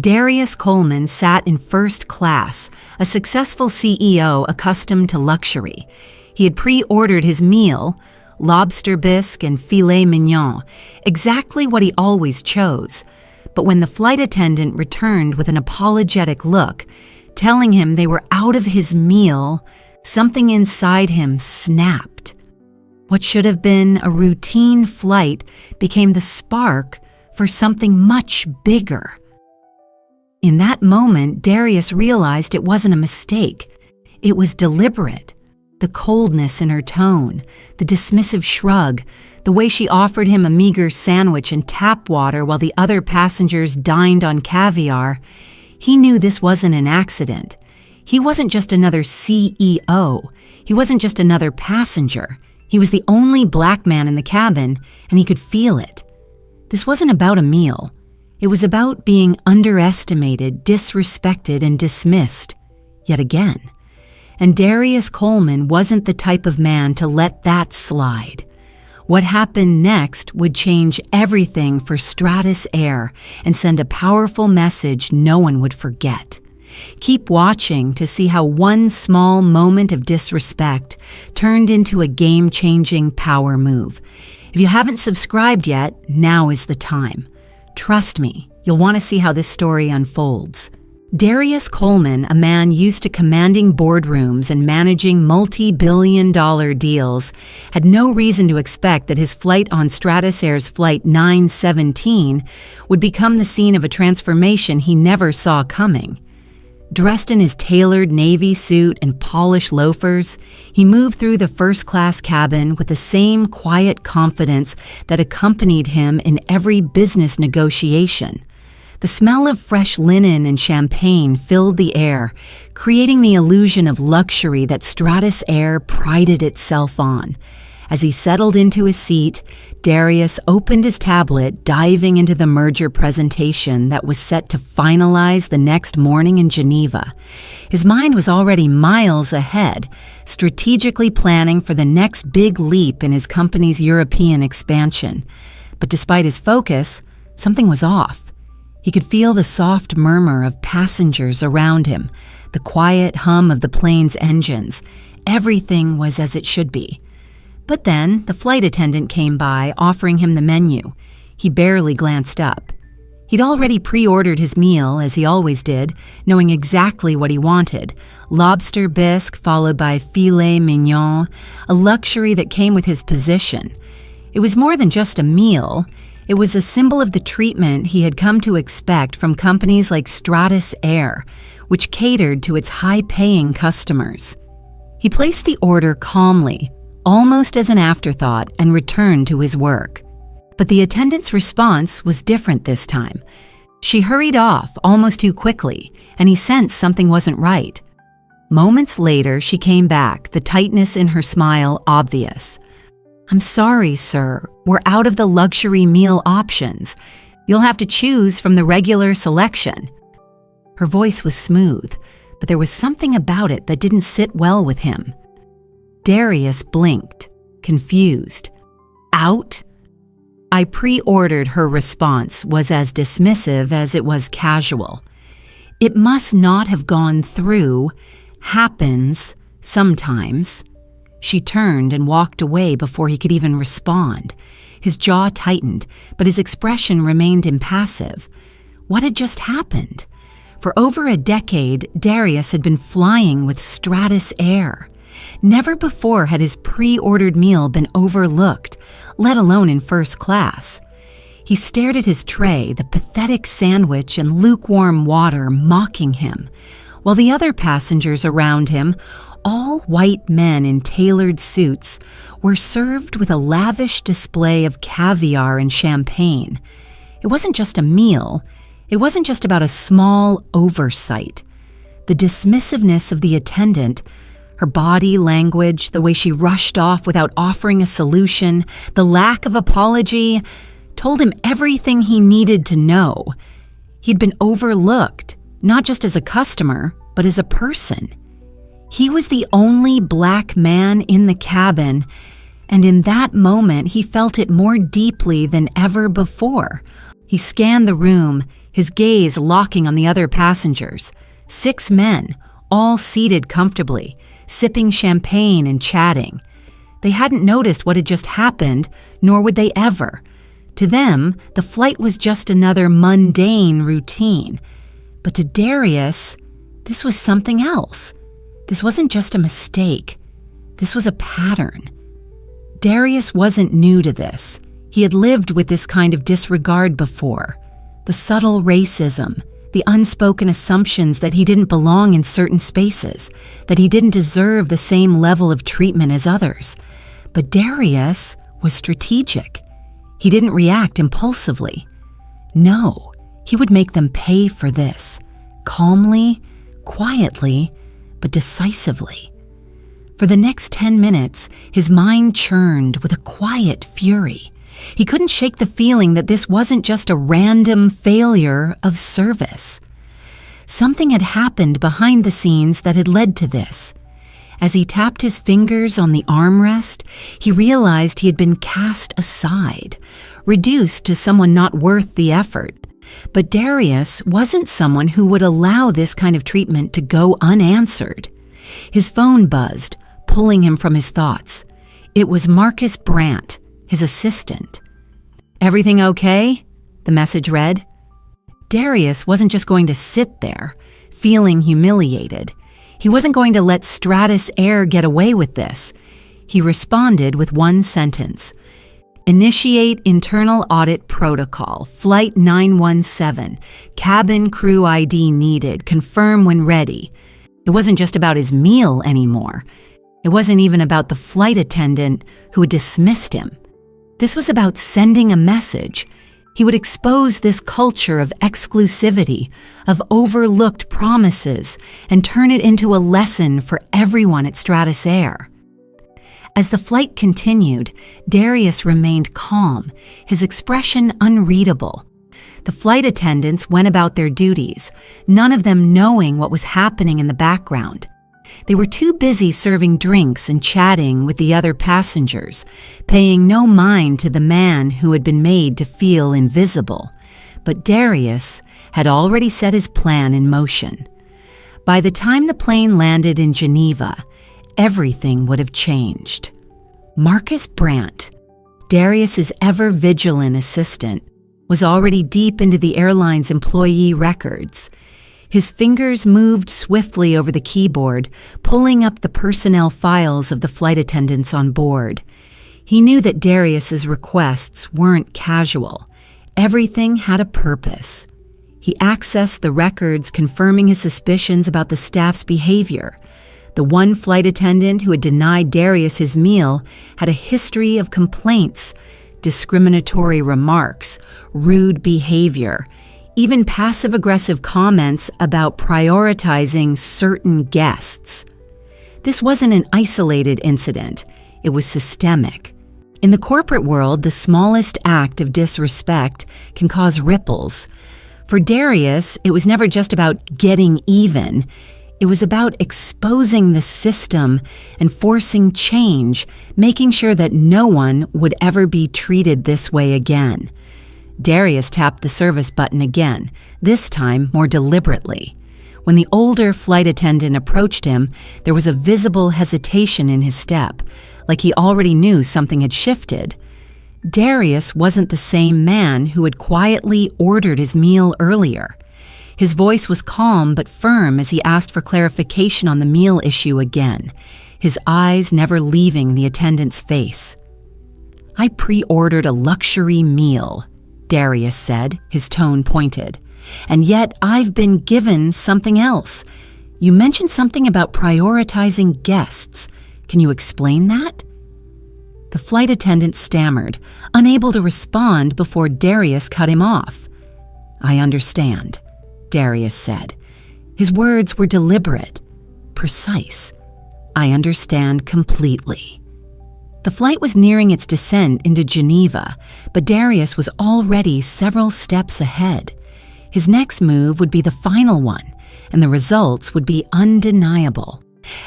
Darius Coleman sat in first class, a successful CEO accustomed to luxury. He had pre-ordered his meal, lobster bisque and filet mignon, exactly what he always chose. But when the flight attendant returned with an apologetic look, telling him they were out of his meal, something inside him snapped. What should have been a routine flight became the spark for something much bigger. In that moment, Darius realized it wasn't a mistake. It was deliberate. The coldness in her tone, the dismissive shrug, the way she offered him a meager sandwich and tap water while the other passengers dined on caviar. He knew this wasn't an accident. He wasn't just another CEO. He wasn't just another passenger. He was the only black man in the cabin, and he could feel it. This wasn't about a meal. It was about being underestimated, disrespected, and dismissed, yet again. And Darius Coleman wasn't the type of man to let that slide. What happened next would change everything for Stratus Air and send a powerful message no one would forget. Keep watching to see how one small moment of disrespect turned into a game-changing power move. If you haven't subscribed yet, now is the time. Trust me, you'll want to see how this story unfolds. Darius Coleman, a man used to commanding boardrooms and managing multi-billion-dollar deals, had no reason to expect that his flight on Stratus Air's Flight 917 would become the scene of a transformation he never saw coming. Dressed in his tailored navy suit and polished loafers, he moved through the first-class cabin with the same quiet confidence that accompanied him in every business negotiation. The smell of fresh linen and champagne filled the air, creating the illusion of luxury that Stratus Air prided itself on. As he settled into his seat, Darius opened his tablet, diving into the merger presentation that was set to finalize the next morning in Geneva. His mind was already miles ahead, strategically planning for the next big leap in his company's European expansion. But despite his focus, something was off. He could feel the soft murmur of passengers around him, the quiet hum of the plane's engines. Everything was as it should be. But then, the flight attendant came by, offering him the menu. He barely glanced up. He'd already pre-ordered his meal, as he always did, knowing exactly what he wanted. Lobster bisque followed by filet mignon, a luxury that came with his position. It was more than just a meal. It was a symbol of the treatment he had come to expect from companies like Stratus Air, which catered to its high-paying customers. He placed the order calmly, almost as an afterthought, and returned to his work. But the attendant's response was different this time. She hurried off almost too quickly, and he sensed something wasn't right. Moments later, she came back, the tightness in her smile obvious. "I'm sorry, sir. We're out of the luxury meal options. You'll have to choose from the regular selection." Her voice was smooth, but there was something about it that didn't sit well with him. Darius blinked, confused. "Out?" "I pre-ordered." Her response was as dismissive as it was casual. "It must not have gone through. Happens sometimes." She turned and walked away before he could even respond. His jaw tightened, but his expression remained impassive. What had just happened? For over a decade, Darius had been flying with Stratus Air. Never before had his pre-ordered meal been overlooked, let alone in first class. He stared at his tray, the pathetic sandwich and lukewarm water mocking him, while the other passengers around him, all white men in tailored suits, were served with a lavish display of caviar and champagne. It wasn't just a meal. It wasn't just about a small oversight. The dismissiveness of the attendant, her body language, the way she rushed off without offering a solution, the lack of apology, told him everything he needed to know. He'd been overlooked, not just as a customer, but as a person. He was the only black man in the cabin, and in that moment he felt it more deeply than ever before. He scanned the room, his gaze locking on the other passengers. 6 men, all seated comfortably, sipping champagne and chatting. They hadn't noticed what had just happened, nor would they ever. To them, the flight was just another mundane routine. But to Darius, this was something else. This wasn't just a mistake. This was a pattern. Darius wasn't new to this. He had lived with this kind of disregard before. The subtle racism, the unspoken assumptions that he didn't belong in certain spaces, that he didn't deserve the same level of treatment as others. But Darius was strategic. He didn't react impulsively. No, he would make them pay for this, calmly, quietly, but decisively. For the next 10 minutes, his mind churned with a quiet fury. He couldn't shake the feeling that this wasn't just a random failure of service. Something had happened behind the scenes that had led to this. As he tapped his fingers on the armrest, he realized he had been cast aside, reduced to someone not worth the effort. But Darius wasn't someone who would allow this kind of treatment to go unanswered. His phone buzzed, pulling him from his thoughts. It was Marcus Brandt, his assistant. "Everything okay?" the message read. Darius wasn't just going to sit there, feeling humiliated. He wasn't going to let Stratus Air get away with this. He responded with one sentence. "Initiate internal audit protocol, Flight 917, cabin crew ID needed, confirm when ready." It wasn't just about his meal anymore. It wasn't even about the flight attendant who had dismissed him. This was about sending a message. He would expose this culture of exclusivity, of overlooked promises, and turn it into a lesson for everyone at Stratus Air. As the flight continued, Darius remained calm, his expression unreadable. The flight attendants went about their duties, none of them knowing what was happening in the background. They were too busy serving drinks and chatting with the other passengers, paying no mind to the man who had been made to feel invisible. But Darius had already set his plan in motion. By the time the plane landed in Geneva, everything would have changed. Marcus Brandt, Darius's ever-vigilant assistant, was already deep into the airline's employee records. His fingers moved swiftly over the keyboard, pulling up the personnel files of the flight attendants on board. He knew that Darius's requests weren't casual. Everything had a purpose. He accessed the records confirming his suspicions about the staff's behavior. The one flight attendant who had denied Darius his meal had a history of complaints, discriminatory remarks, rude behavior, even passive-aggressive comments about prioritizing certain guests. This wasn't an isolated incident. It was systemic. In the corporate world, the smallest act of disrespect can cause ripples. For Darius, it was never just about getting even. It was about exposing the system and forcing change, making sure that no one would ever be treated this way again. Darius tapped the service button again, this time more deliberately. When the older flight attendant approached him, there was a visible hesitation in his step, like he already knew something had shifted. Darius wasn't the same man who had quietly ordered his meal earlier. His voice was calm but firm as he asked for clarification on the meal issue again, his eyes never leaving the attendant's face. "I pre-ordered a luxury meal," Darius said, his tone pointed. "And yet I've been given something else. You mentioned something about prioritizing guests. Can you explain that?" The flight attendant stammered, unable to respond before Darius cut him off. "I understand," Darius said. His words were deliberate, precise. "I understand completely." The flight was nearing its descent into Geneva, but Darius was already several steps ahead. His next move would be the final one, and the results would be undeniable.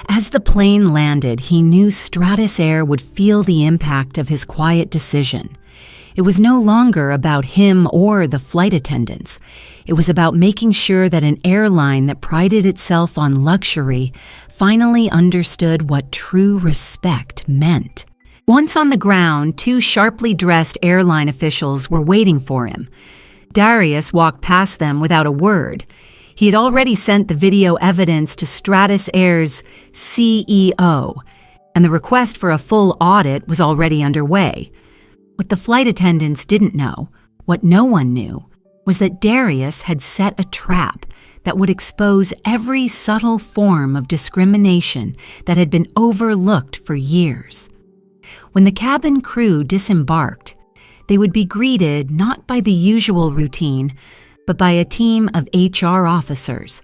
As the plane landed, he knew Stratus Air would feel the impact of his quiet decision. It was no longer about him or the flight attendants. It was about making sure that an airline that prided itself on luxury finally understood what true respect meant. Once on the ground, two sharply dressed airline officials were waiting for him. Darius walked past them without a word. He had already sent the video evidence to Stratus Air's CEO, and the request for a full audit was already underway. What the flight attendants didn't know, what no one knew, was that Darius had set a trap that would expose every subtle form of discrimination that had been overlooked for years. When the cabin crew disembarked, they would be greeted not by the usual routine, but by a team of HR officers.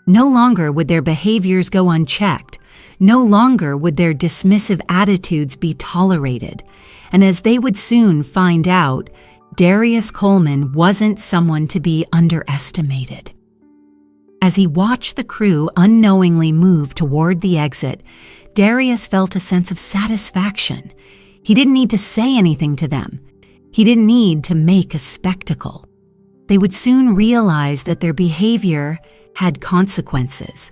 No longer would their behaviors go unchecked. No longer would their dismissive attitudes be tolerated. And as they would soon find out, Darius Coleman wasn't someone to be underestimated. As he watched the crew unknowingly move toward the exit, Darius felt a sense of satisfaction. He didn't need to say anything to them. He didn't need to make a spectacle. They would soon realize that their behavior had consequences.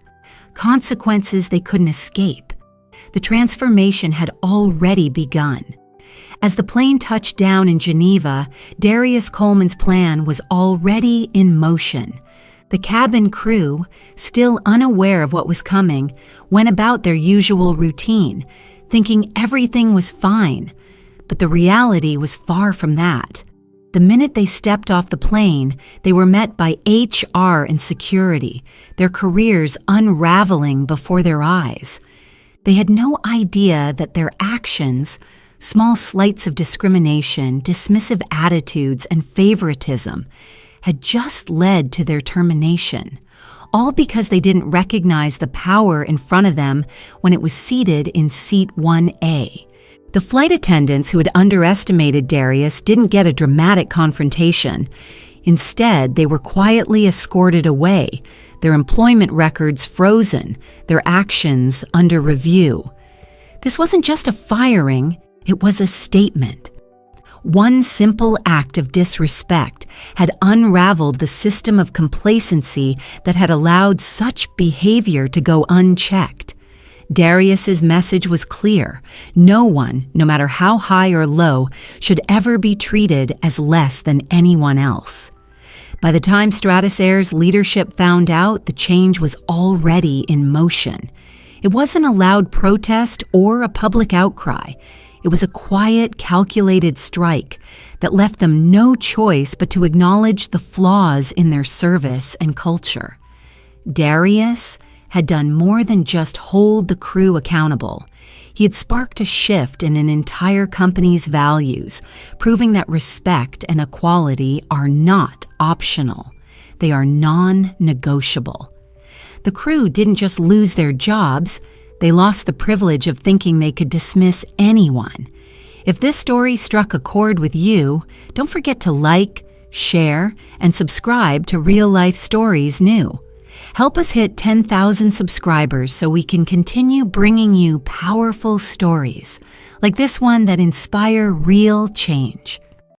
Consequences they couldn't escape. The transformation had already begun. As the plane touched down in Geneva, Darius Coleman's plan was already in motion. The cabin crew, still unaware of what was coming, went about their usual routine, thinking everything was fine. But the reality was far from that. The minute they stepped off the plane, they were met by HR and security, their careers unraveling before their eyes. They had no idea that their actions, small slights of discrimination, dismissive attitudes, and favoritism, had just led to their termination, all because they didn't recognize the power in front of them when it was seated in seat 1A. The flight attendants who had underestimated Darius didn't get a dramatic confrontation. Instead, they were quietly escorted away, their employment records frozen, their actions under review. This wasn't just a firing, it was a statement. One simple act of disrespect had unraveled the system of complacency that had allowed such behavior to go unchecked. Darius's message was clear. No one, no matter how high or low, should ever be treated as less than anyone else. By the time Stratus Air's leadership found out, the change was already in motion. It wasn't a loud protest or a public outcry. It was a quiet, calculated strike that left them no choice but to acknowledge the flaws in their service and culture. Darius had done more than just hold the crew accountable. He had sparked a shift in an entire company's values, proving that respect and equality are not optional. They are non-negotiable. The crew didn't just lose their jobs, they lost the privilege of thinking they could dismiss anyone. If this story struck a chord with you, don't forget to like, share, and subscribe to Real Life Stories New. Help us hit 10,000 subscribers so we can continue bringing you powerful stories like this one that inspire real change.